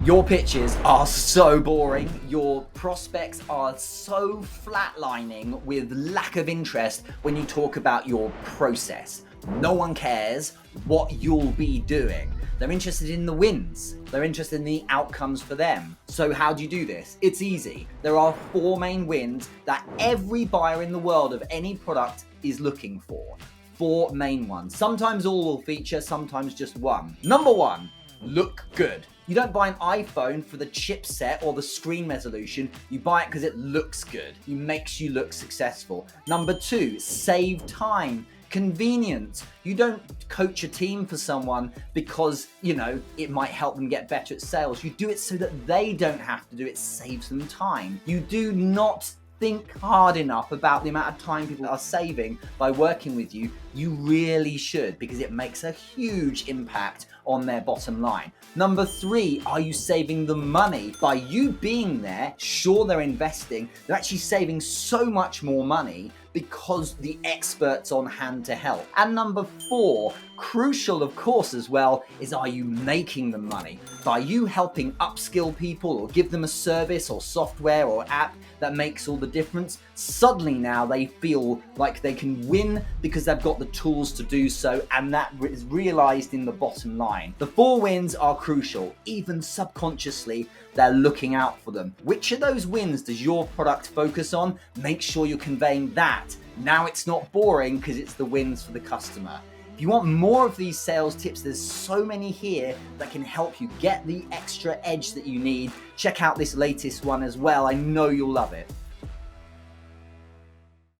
Your pitches are so boring, your prospects are so flatlining with lack of interest when you talk about your process. No one cares what you'll be doing. They're interested in the wins. They're interested in the outcomes for them. So how do you do this? It's easy. There are 4 main wins that every buyer in the world of any product is looking for. 4 main ones. Sometimes all will feature, sometimes just one. Number 1, look good. You don't buy an iPhone for the chipset or the screen resolution. You buy it because it looks good. It makes you look successful. Number 2, save time. Convenience. You don't coach a team for someone because, it might help them get better at sales. You do it so that they don't have to do it. It saves them time. You do not think hard enough about the amount of time people are saving by working with you. You really should, because it makes a huge impact on their bottom line. Number 3, are you saving them money? By you being there, sure, they're investing, they're actually saving so much more money because the expert's on hand to help. And number 4, crucial of course as well, is are you making them money? By you helping upskill people or give them a service or software or app that makes all the difference, suddenly now they feel like they can win because they've got the tools to do so, and that is realized in the bottom line. The 4 wins are crucial. Even subconsciously, they're looking out for them. Which of those wins does your product focus on? Make sure you're conveying that. Now it's not boring because it's the wins for the customer. If you want more of these sales tips, there's so many here that can help you get the extra edge that you need. Check out this latest one as well. I know you'll love it.